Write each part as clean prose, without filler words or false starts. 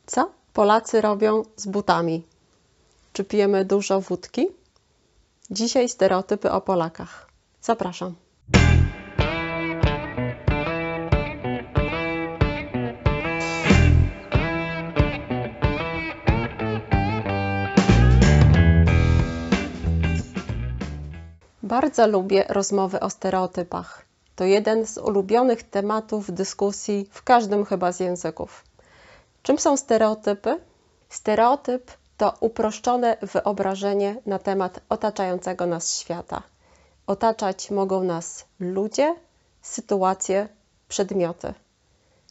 Co Polacy robią z butami? Czy pijemy dużo wódki? Dzisiaj stereotypy o Polakach. Zapraszam. Bardzo lubię rozmowy o stereotypach. To jeden z ulubionych tematów dyskusji w każdym chyba z języków. Czym są stereotypy? Stereotyp to uproszczone wyobrażenie na temat otaczającego nas świata. Otaczać mogą nas ludzie, sytuacje, przedmioty.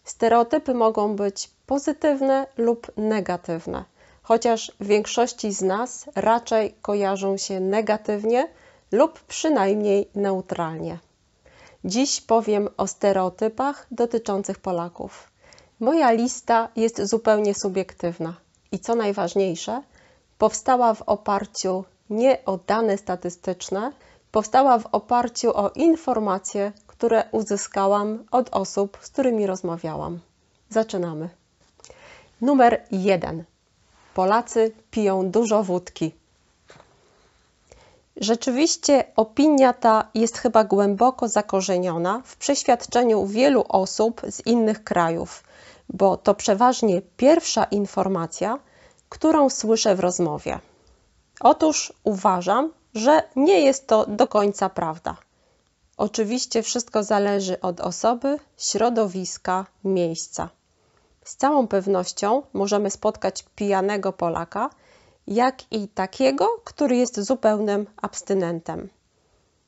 Stereotypy mogą być pozytywne lub negatywne, chociaż w większości z nas raczej kojarzą się negatywnie lub przynajmniej neutralnie. Dziś powiem o stereotypach dotyczących Polaków. Moja lista jest zupełnie subiektywna i co najważniejsze, powstała w oparciu nie o dane statystyczne, powstała w oparciu o informacje, które uzyskałam od osób, z którymi rozmawiałam. Zaczynamy. Numer 1. Polacy piją dużo wódki. Rzeczywiście opinia ta jest chyba głęboko zakorzeniona w przeświadczeniu wielu osób z innych krajów, bo to przeważnie pierwsza informacja, którą słyszę w rozmowie. Otóż uważam, że nie jest to do końca prawda. Oczywiście wszystko zależy od osoby, środowiska, miejsca. Z całą pewnością możemy spotkać pijanego Polaka, jak i takiego, który jest zupełnym abstynentem.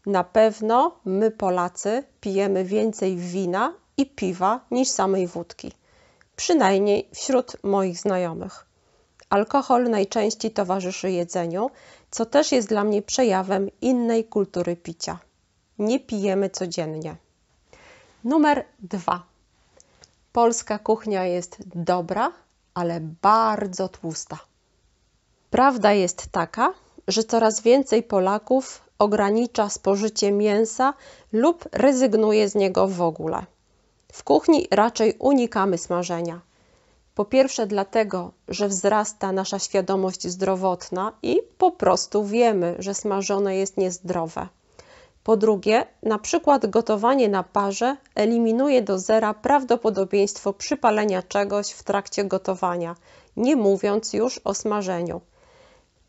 Na pewno my Polacy pijemy więcej wina i piwa niż samej wódki. Przynajmniej wśród moich znajomych. Alkohol najczęściej towarzyszy jedzeniu, co też jest dla mnie przejawem innej kultury picia. Nie pijemy codziennie. Numer 2. Polska kuchnia jest dobra, ale bardzo tłusta. Prawda jest taka, że coraz więcej Polaków ogranicza spożycie mięsa lub rezygnuje z niego w ogóle. W kuchni raczej unikamy smażenia. Po pierwsze dlatego, że wzrasta nasza świadomość zdrowotna i po prostu wiemy, że smażone jest niezdrowe. Po drugie, na przykład gotowanie na parze eliminuje do zera prawdopodobieństwo przypalenia czegoś w trakcie gotowania, nie mówiąc już o smażeniu.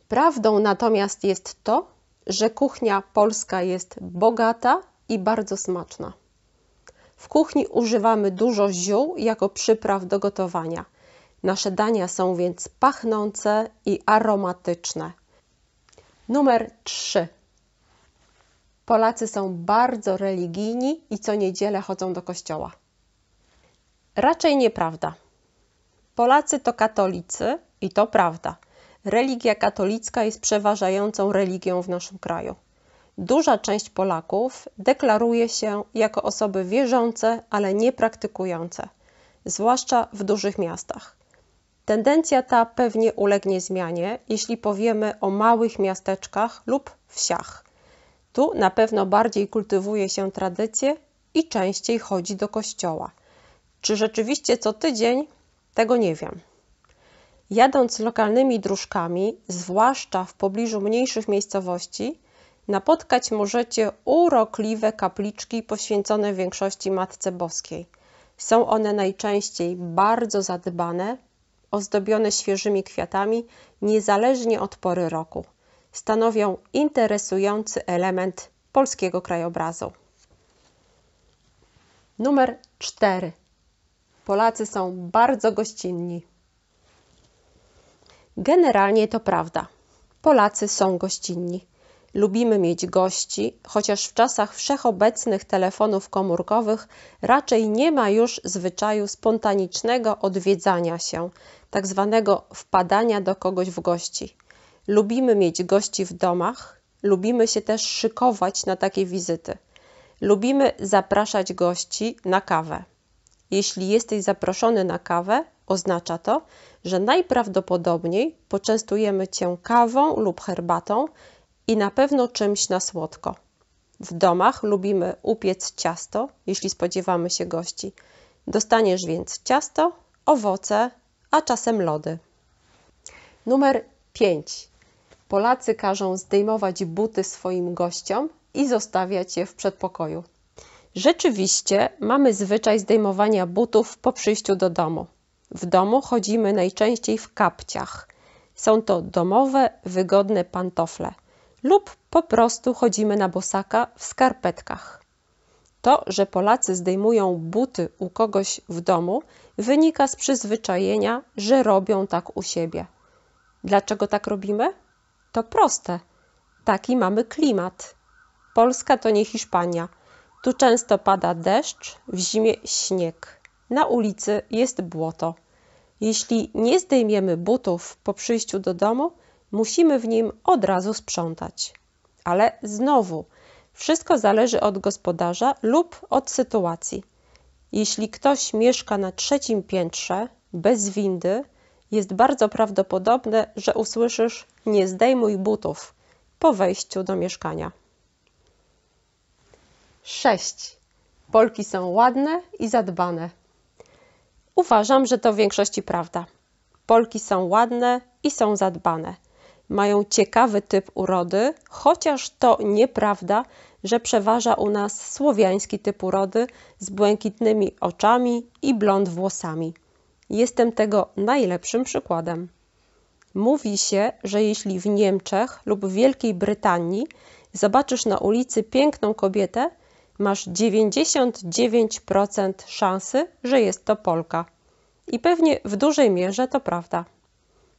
Prawdą natomiast jest to, że kuchnia polska jest bogata i bardzo smaczna. W kuchni używamy dużo ziół jako przypraw do gotowania. Nasze dania są więc pachnące i aromatyczne. Numer 3. Polacy są bardzo religijni i co niedzielę chodzą do kościoła. Raczej nieprawda. Polacy to katolicy i to prawda. Religia katolicka jest przeważającą religią w naszym kraju. Duża część Polaków deklaruje się jako osoby wierzące, ale nie praktykujące, zwłaszcza w dużych miastach. Tendencja ta pewnie ulegnie zmianie, jeśli powiemy o małych miasteczkach lub wsiach. Tu na pewno bardziej kultywuje się tradycje i częściej chodzi do kościoła. Czy rzeczywiście co tydzień? Tego nie wiem. Jadąc lokalnymi dróżkami, zwłaszcza w pobliżu mniejszych miejscowości, napotkać możecie urokliwe kapliczki poświęcone większości Matce Boskiej. Są one najczęściej bardzo zadbane, ozdobione świeżymi kwiatami, niezależnie od pory roku. Stanowią interesujący element polskiego krajobrazu. Numer 4. Polacy są bardzo gościnni. Generalnie to prawda. Polacy są gościnni. Lubimy mieć gości, chociaż w czasach wszechobecnych telefonów komórkowych raczej nie ma już zwyczaju spontanicznego odwiedzania się, tak zwanego wpadania do kogoś w gości. Lubimy mieć gości w domach, lubimy się też szykować na takie wizyty. Lubimy zapraszać gości na kawę. Jeśli jesteś zaproszony na kawę, oznacza to, że najprawdopodobniej poczęstujemy Cię kawą lub herbatą i na pewno czymś na słodko. W domach lubimy upiec ciasto, jeśli spodziewamy się gości. Dostaniesz więc ciasto, owoce a czasem lody. Numer 5. Polacy każą zdejmować buty swoim gościom i zostawiać je w przedpokoju. Rzeczywiście mamy zwyczaj zdejmowania butów po przyjściu do domu. W domu chodzimy najczęściej w kapciach. Są to domowe, wygodne pantofle lub po prostu chodzimy na bosaka w skarpetkach. To, że Polacy zdejmują buty u kogoś w domu, wynika z przyzwyczajenia, że robią tak u siebie. Dlaczego tak robimy? To proste. Taki mamy klimat. Polska to nie Hiszpania. Tu często pada deszcz, w zimie śnieg. Na ulicy jest błoto. Jeśli nie zdejmiemy butów po przyjściu do domu, musimy w nim od razu sprzątać. Ale znowu, wszystko zależy od gospodarza lub od sytuacji. Jeśli ktoś mieszka na 3. piętrze, bez windy, jest bardzo prawdopodobne, że usłyszysz: nie zdejmuj butów po wejściu do mieszkania. 6. Polki są ładne i zadbane. Uważam, że to w większości prawda. Polki są ładne i są zadbane. Mają ciekawy typ urody, chociaż to nieprawda, że przeważa u nas słowiański typ urody z błękitnymi oczami i blond włosami. Jestem tego najlepszym przykładem. Mówi się, że jeśli w Niemczech lub w Wielkiej Brytanii zobaczysz na ulicy piękną kobietę, masz 99% szansy, że jest to Polka. I pewnie w dużej mierze to prawda.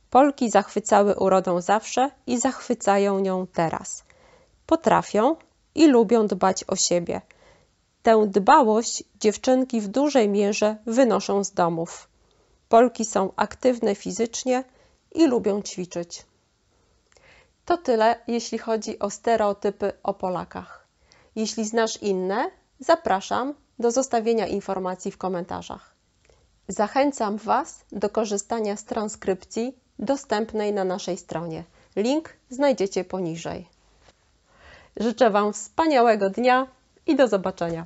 Polki zachwycały urodą zawsze i zachwycają nią teraz. Potrafią i lubią dbać o siebie. Tę dbałość dziewczynki w dużej mierze wynoszą z domów. Polki są aktywne fizycznie i lubią ćwiczyć. To tyle, jeśli chodzi o stereotypy o Polakach. Jeśli znasz inne, zapraszam do zostawienia informacji w komentarzach. Zachęcam Was do korzystania z transkrypcji dostępnej na naszej stronie. Link znajdziecie poniżej. Życzę Wam wspaniałego dnia i do zobaczenia.